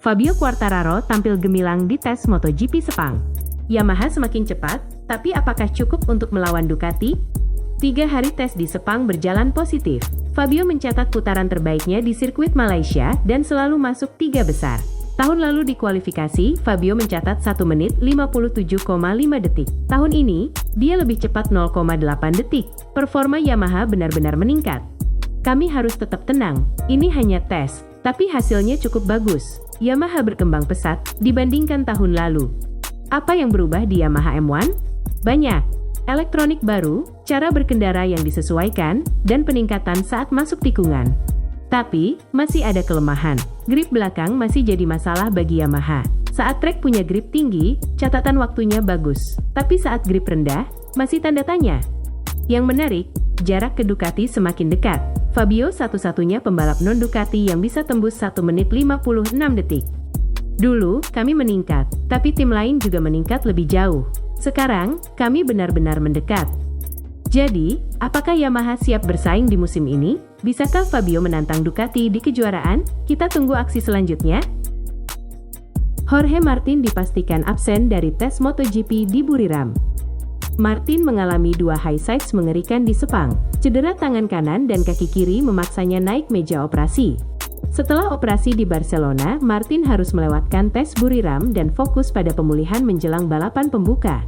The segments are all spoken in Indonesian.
Fabio Quartararo tampil gemilang di tes MotoGP Sepang. Yamaha semakin cepat, tapi apakah cukup untuk melawan Ducati? 3 hari tes di Sepang berjalan positif. Fabio mencatat putaran terbaiknya di sirkuit Malaysia dan selalu masuk 3 besar. Tahun lalu di kualifikasi, Fabio mencatat 1 menit 57,5 detik. Tahun ini, dia lebih cepat 0,8 detik. Performa Yamaha benar-benar meningkat. Kami harus tetap tenang, ini hanya tes, tapi hasilnya cukup bagus. Yamaha berkembang pesat dibandingkan tahun lalu. Apa yang berubah di Yamaha M1? Banyak. Elektronik baru, cara berkendara yang disesuaikan, dan peningkatan saat masuk tikungan. Tapi, masih ada kelemahan. Grip belakang masih jadi masalah bagi Yamaha. Saat trek punya grip tinggi, catatan waktunya bagus. Tapi saat grip rendah, masih tanda tanya. Yang menarik, jarak ke Ducati semakin dekat. Fabio satu-satunya pembalap non-Ducati yang bisa tembus 1 menit 56 detik. Dulu, kami meningkat, tapi tim lain juga meningkat lebih jauh. Sekarang, kami benar-benar mendekat. Jadi, apakah Yamaha siap bersaing di musim ini? Bisakah Fabio menantang Ducati di kejuaraan? Kita tunggu aksi selanjutnya. Jorge Martin dipastikan absen dari tes MotoGP di Buriram. Martin mengalami 2 high sides mengerikan di Sepang. Cedera tangan kanan dan kaki kiri memaksanya naik meja operasi. Setelah operasi di Barcelona, Martin harus melewatkan tes Buriram dan fokus pada pemulihan menjelang balapan pembuka.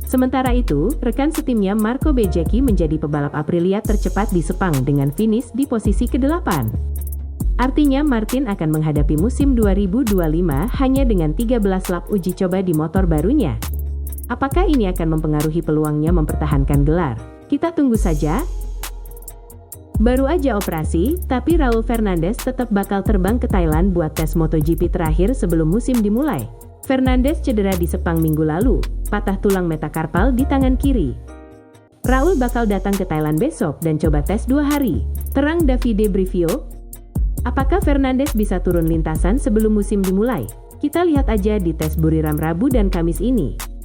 Sementara itu, rekan setimnya Marco Bezzecchi menjadi pebalap Aprilia tercepat di Sepang dengan finish di posisi ke-8. Artinya Martin akan menghadapi musim 2025 hanya dengan 13 lap uji coba di motor barunya. Apakah ini akan mempengaruhi peluangnya mempertahankan gelar? Kita tunggu saja. Baru aja operasi, tapi Raul Fernandez tetap bakal terbang ke Thailand buat tes MotoGP terakhir sebelum musim dimulai. Fernandez cedera di Sepang minggu lalu, patah tulang metakarpal di tangan kiri. Raul bakal datang ke Thailand besok dan coba tes 2 hari. Terang Davide Brivio. Apakah Fernandez bisa turun lintasan sebelum musim dimulai? Kita lihat aja di tes Buriram Rabu dan Kamis ini.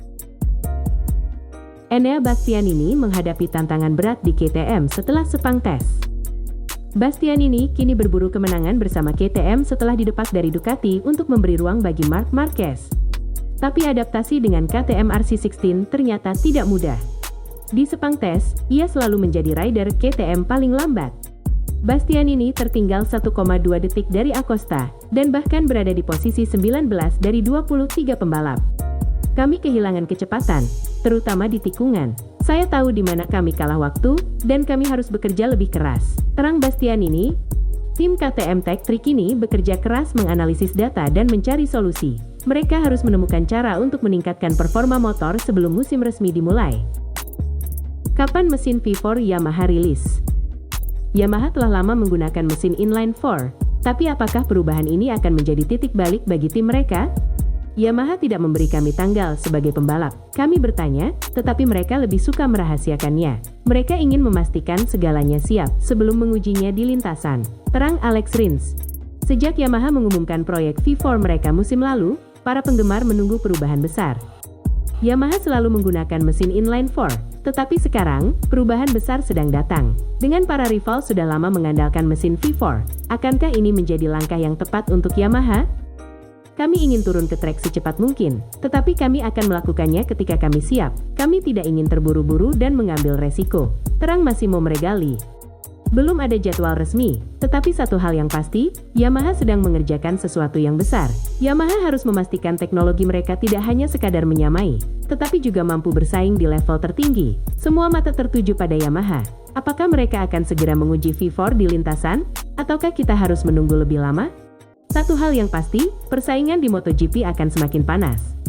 Enea Bastianini menghadapi tantangan berat di KTM setelah Sepang tes. Bastianini kini berburu kemenangan bersama KTM setelah didepak dari Ducati untuk memberi ruang bagi Marc Marquez. Tapi adaptasi dengan KTM RC16 ternyata tidak mudah. Di Sepang tes, ia selalu menjadi rider KTM paling lambat. Bastianini tertinggal 1,2 detik dari Acosta, dan bahkan berada di posisi 19 dari 23 pembalap. Kami kehilangan kecepatan, terutama di tikungan. Saya tahu di mana kami kalah waktu, dan kami harus bekerja lebih keras. Terang Bastianini. Tim KTM Tech Trick ini bekerja keras menganalisis data dan mencari solusi. Mereka harus menemukan cara untuk meningkatkan performa motor sebelum musim resmi dimulai. Kapan mesin V4 Yamaha rilis? Yamaha telah lama menggunakan mesin inline 4, tapi apakah perubahan ini akan menjadi titik balik bagi tim mereka? Yamaha tidak memberi kami tanggal sebagai pembalap. Kami bertanya, tetapi mereka lebih suka merahasiakannya. Mereka ingin memastikan segalanya siap sebelum mengujinya di lintasan. Terang Alex Rins. Sejak Yamaha mengumumkan proyek V4 mereka musim lalu, para penggemar menunggu perubahan besar. Yamaha selalu menggunakan mesin inline 4, tetapi sekarang, perubahan besar sedang datang. Dengan para rival sudah lama mengandalkan mesin V4, akankah ini menjadi langkah yang tepat untuk Yamaha? Kami ingin turun ke trek secepat mungkin, tetapi kami akan melakukannya ketika kami siap. Kami tidak ingin terburu-buru dan mengambil resiko. Terang Massimo Meregali. Belum ada jadwal resmi, tetapi satu hal yang pasti, Yamaha sedang mengerjakan sesuatu yang besar. Yamaha harus memastikan teknologi mereka tidak hanya sekadar menyamai, tetapi juga mampu bersaing di level tertinggi. Semua mata tertuju pada Yamaha. Apakah mereka akan segera menguji V4 di lintasan, ataukah kita harus menunggu lebih lama? Satu hal yang pasti, persaingan di MotoGP akan semakin panas.